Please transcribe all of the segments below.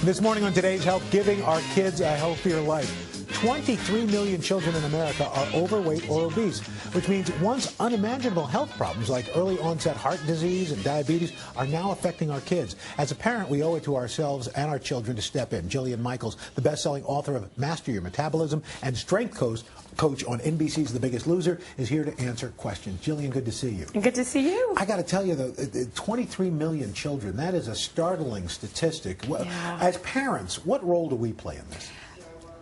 This morning on Today's Health, giving our kids a healthier life. 23 million children in America are overweight or obese, which means once unimaginable health problems like early onset heart disease and diabetes are now affecting our kids. As a parent, we owe it to ourselves and our children to step in. Jillian Michaels, the best-selling author of Master Your Metabolism and Strength Coach on NBC's The Biggest Loser, is here to answer questions. Jillian, good to see you. Good to see you. I got to tell you, though, 23 million children, that is a startling statistic. Yeah. As parents, what role do we play in this?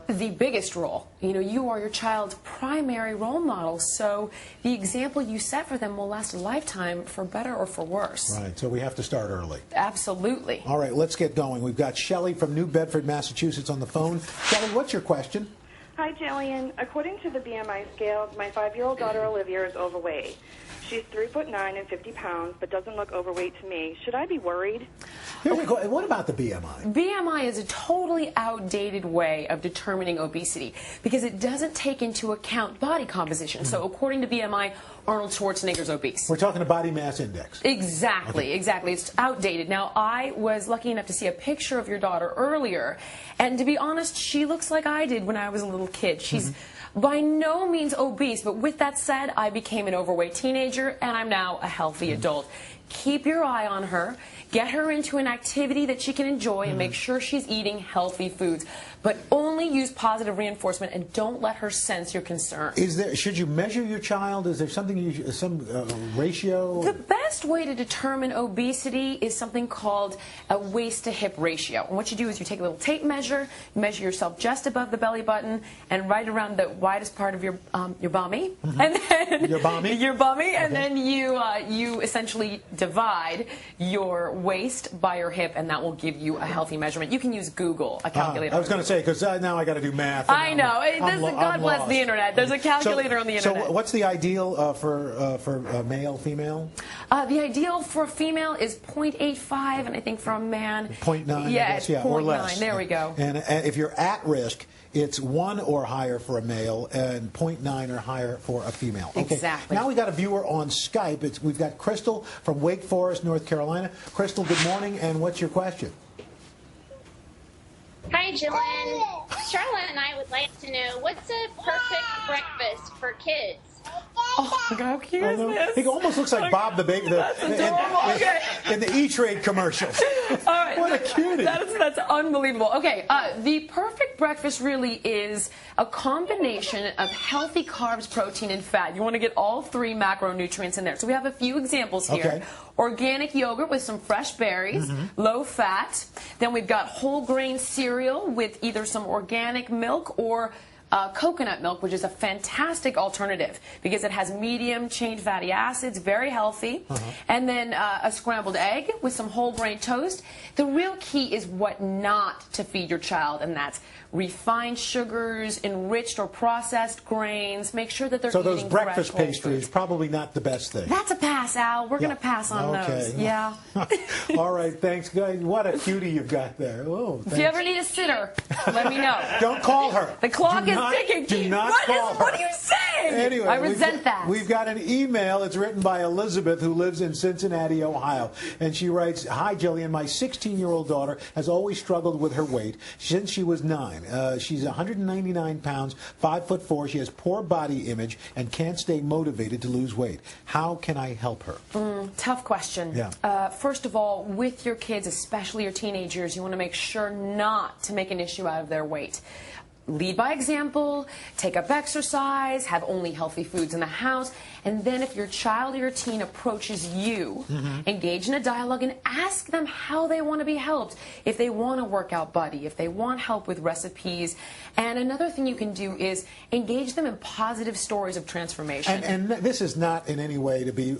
The biggest role. You know, you are your child's primary role model, so the example you set for them will last a lifetime, for better or for worse. Right, so we have to start early. Absolutely. All right, let's get going. We've got Shelley from New Bedford, Massachusetts on the phone. Shelley, what's your question? Hi, Jillian. According to the BMI scale, my 5-year-old daughter Olivia is overweight. She's 3'9" and 50 pounds, but doesn't look overweight to me. Should I be worried? What about the BMI? BMI is a totally outdated way of determining obesity because it doesn't take into account body composition. So according to BMI, Arnold Schwarzenegger's obese. We're talking a body mass index. Exactly, okay. Exactly. It's outdated. Now, I was lucky enough to see a picture of your daughter earlier, and to be honest, she looks like I did when I was a little kid. She's by no means obese, but with that said, I became an overweight teenager, and I'm now a healthy adult. Keep your eye on her. Get her into an activity that she can enjoy and make sure she's eating healthy foods. But only use positive reinforcement and don't let her sense your concern. Should you measure your child? Is there something, some ratio? The best way to determine obesity is something called a waist to hip ratio. And what you do is you take a little tape measure, measure yourself just above the belly button and right around the widest part of your bummy. And then your bummy? Your bummy, and then you essentially divide your waist by your hip, and that will give you a healthy measurement. You can use Google, a calculator. I was going to say, because now I got to do math. I know. God bless the internet. There's a calculator on the internet. So what's the ideal for male, female? The ideal for a female is 0.85, and I think for a man, 0.9. Yeah, yeah, or less. There we go. And if you're at risk, it's 1 or higher for a male and 0.9 or higher for a female. Okay. Exactly. Now we got a viewer on Skype. We've got Crystal from Wake Forest, North Carolina. Crystal, good morning, and what's your question? Hi, Jillian. Charlotte and I would like to know, what's a perfect breakfast for kids? Oh, God, how cute is this? He almost looks like Bob the Baby in the E-Trade commercials. All right. What a cutie. That's unbelievable. Okay, the perfect breakfast really is a combination of healthy carbs, protein, and fat. You want to get all 3 macronutrients in there. So we have a few examples here. Okay. Organic yogurt with some fresh berries, low fat. Then we've got whole grain cereal with either some organic milk or coconut milk, which is a fantastic alternative because it has medium chain fatty acids, very healthy. And then a scrambled egg with some whole grain toast. The real key is what not to feed your child, and that's refined sugars, enriched or processed grains. Make sure that they're eating those breakfast fresh, whole pastries, foods. probably not the best thing. That's a pass, Al. We're going to pass on those. Yeah. All right, thanks, guys. What a cutie you've got there. Oh, if you ever need a sitter, let me know. Don't call her. The clock is ticking. Do not call her. What are you saying? Anyway, I resent that. We've got an email. It's written by Elizabeth, who lives in Cincinnati, Ohio. And she writes, "Hi, Jillian. My 16-year-old daughter has always struggled with her weight since she was 9. She's 199 pounds, 5'4". She has poor body image and can't stay motivated to lose weight. How can I help her?" Tough question. Yeah. First of all, with your kids, especially your teenagers, you want to make sure not to make an issue out of their weight. Lead by example, take up exercise, have only healthy foods in the house, and then if your child or your teen approaches you, engage in a dialogue and ask them how they want to be helped. If they want a workout buddy, if they want help with recipes. And another thing you can do is engage them in positive stories of transformation. And this is not in any way to be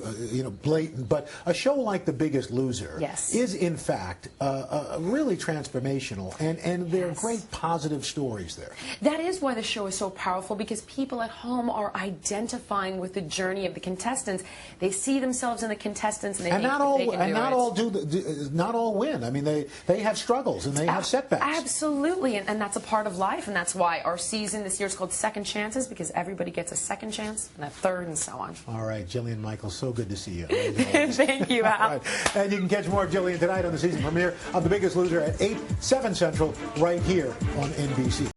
blatant, but a show like The Biggest Loser is in fact really transformational, and there are great positive stories there. That is why the show is so powerful, because people at home are identifying with the journey of the contestants. They see themselves in the contestants, and they think that they can do it. Not all win. I mean, they have struggles and they have setbacks. Absolutely, and that's a part of life, and that's why our season this year is called Second Chances, because everybody gets a second chance and a third and so on. All right, Jillian Michaels, so good to see you. Thank you, Al. Right. And you can catch more of Jillian tonight on the season premiere of The Biggest Loser at 8, 7 Central, right here on NBC.